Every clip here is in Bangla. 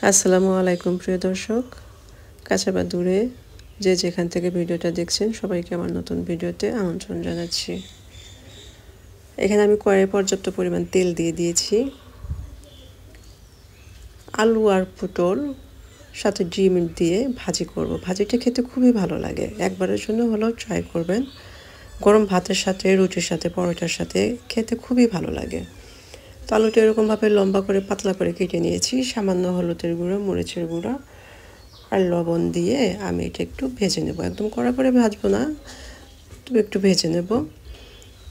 আসসালামু আলাইকুম প্রিয় দর্শক, কাছে বা দূরে যে যেখান থেকে ভিডিওটা দেখছেন সবাইকে আমার নতুন ভিডিওতে আমন্ত্রণ জানাচ্ছি। এখানে আমি কড়াইয়ে পর্যাপ্ত পরিমাণ তেল দিয়ে দিয়েছি। আলু আর পটল সাথে ডিম দিয়ে ভাজি করব। ভাজিটা খেতে খুবই ভালো লাগে, একবারের জন্য হলেও ট্রাই করবেন। গরম ভাতের সাথে, রুটির সাথে, পরোটার সাথে খেতে খুবই ভালো লাগে। তো আলুটা এরকমভাবে লম্বা করে পাতলা করে কেটে নিয়েছি। সামান্য হলুদের গুঁড়ো, মরিচের গুঁড়ো আর লবণ দিয়ে আমি এটা একটু ভেজে নেব। একদম কড়া করে ভাজবো না, তবে একটু ভেজে নেব।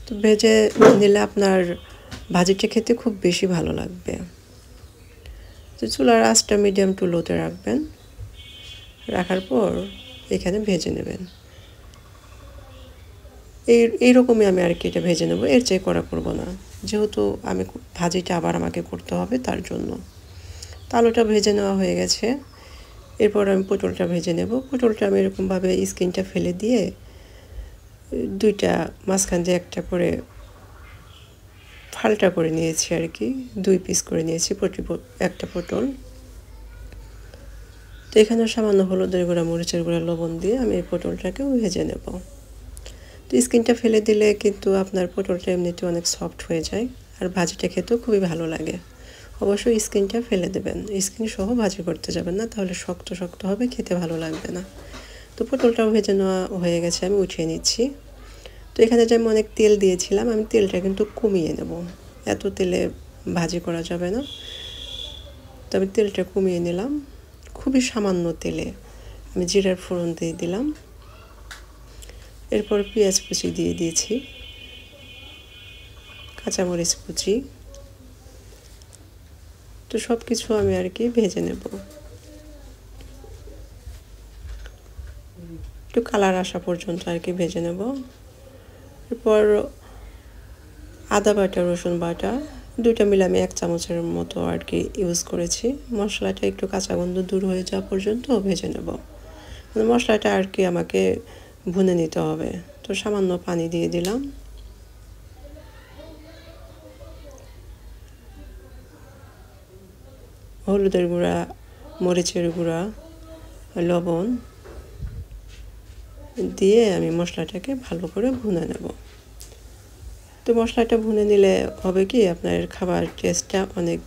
তো ভেজে নিলে আপনার ভাজিটা খেতে খুব বেশি ভালো লাগবে। তো চুলার আঁচটা মিডিয়াম টু লোতে রাখবেন। রাখার পর এখানে ভেজে নেবেন। এইরকমই আমি আর কি এটা ভেজে নেব, এর চেয়ে কড়া করব না, যেহেতু আমি ভাজিটা আবার আমাকে করতে হবে তার জন্য। তো আলুটা ভেজে নেওয়া হয়ে গেছে। এরপর আমি পটলটা ভেজে নেব। পটলটা আমি এরকমভাবে স্কিনটা ফেলে দিয়ে দুইটা মাঝখান দিয়ে একটা করে ফালটা করে নিয়েছি আর কি, 2 পিস করে নিয়েছি একটা পটল। তো এখানে সামান্য হলুদের গুঁড়া, মরিচের গুঁড়া, লবণ দিয়ে আমি এই পটলটাকেও ভেজে নেব। তো স্কিনটা ফেলে দিলে কিন্তু আপনার পটলটা এমনিতে অনেক সফট হয়ে যায়, আর ভাজিটা খেতেও খুবই ভালো লাগে। অবশ্যই স্কিনটা ফেলে দেবেন, স্কিন সহ ভাজি করতে যাবেন না, তাহলে শক্ত শক্ত হবে, খেতে ভালো লাগবে না। তো পটলটাও ভেজে নেওয়া হয়ে গেছে, আমি উঠিয়ে নিচ্ছি। তো এখানে যে আমি অনেক তেল দিয়েছিলাম, আমি তেলটা কিন্তু কমিয়ে নেব, এত তেলে ভাজি করা যাবে না। তো আমি তেলটা কমিয়ে নিলাম। খুবই সামান্য তেলে আমি জিরার ফোড়ন দিয়ে দিলাম। এরপর পেঁয়াজ কুচি দিয়ে দিয়েছি, কাঁচামরিচ কুচি। তো সব কিছু আমি আর কি ভেজে নেব, একটু কালার আসা পর্যন্ত আর কি ভেজে নেব। এরপর আদা বাটা, রসুন বাটা দুইটা মিলে আমি 1 চামচের মতো আর কি ইউজ করেছি। মশলাটা একটু কাঁচা গন্ধ দূর হয়ে যাওয়া পর্যন্ত ভেজে নেব। মশলাটা আর কি আমাকে ভুনে নিতে হবে। তো সামান্য পানি দিয়ে দিলাম। হলুদের গুঁড়া, মরিচের গুঁড়া, লবণ দিয়ে আমি মশলাটাকে ভালো করে ভুনে নেব। তো মশলাটা ভুনে নিলে হবে কি, আপনার খাবার টেস্টটা অনেক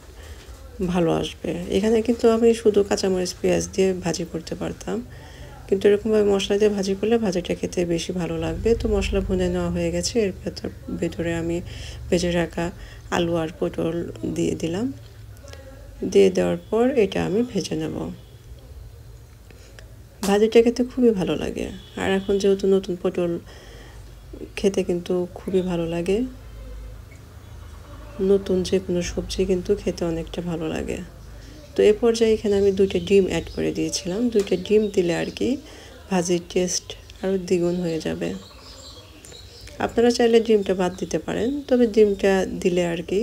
ভালো আসবে। এখানে কিন্তু আমি শুধু কাঁচামরিচ পেঁয়াজ দিয়ে ভাজি করতে পারতাম, কিন্তু এরকমভাবে মশলা দিয়ে ভাজি করলে ভাজিটা খেতে বেশি ভালো লাগবে। তো মশলা ভুনে নেওয়া হয়ে গেছে। এর ভেতরে আমি ভেজে রাখা আলু আর পটল দিয়ে দিলাম। দিয়ে দেওয়ার পর এটা আমি ভেজে নেব। ভাজিটা খেতে খুবই ভালো লাগে, আর এখন যেহেতু নতুন পটল খেতে কিন্তু খুবই ভালো লাগে। নতুন যে কোনো সবজি কিন্তু খেতে অনেকটা ভালো লাগে। তো এই পর্যায়ে এখানে আমি 2টা ডিম অ্যাড করে দিয়েছিলাম। 2টা ডিম দিলে আর কি ভাজির টেস্ট আরও দ্বিগুণ হয়ে যাবে। আপনারা চাইলে ডিমটা বাদ দিতে পারেন, তবে ডিমটা দিলে আর কি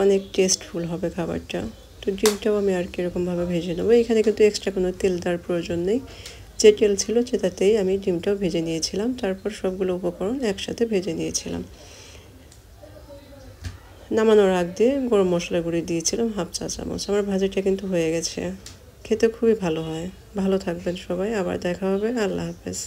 অনেক টেস্টফুল হবে খাবারটা। তো ডিমটাও আমি আর কি এরকমভাবে ভেজে নেবো। এখানে কিন্তু এক্সট্রা কোনো তেল দেওয়ার প্রয়োজন নেই, যে তেল ছিল সেটাতেই আমি ডিমটাও ভেজে নিয়েছিলাম। তারপর সবগুলো উপকরণ একসাথে ভেজে নিয়েছিলাম। নামানোর আগ দিয়ে গরম মশলা গুঁড়ি দিয়েছিলাম 1/2 চা চামচ। আমার ভাজিটা কিন্তু হয়ে গেছে, খেতে খুবই ভালো হয়। ভালো থাকবেন সবাই, আবার দেখা হবে। আল্লাহ হাফেজ।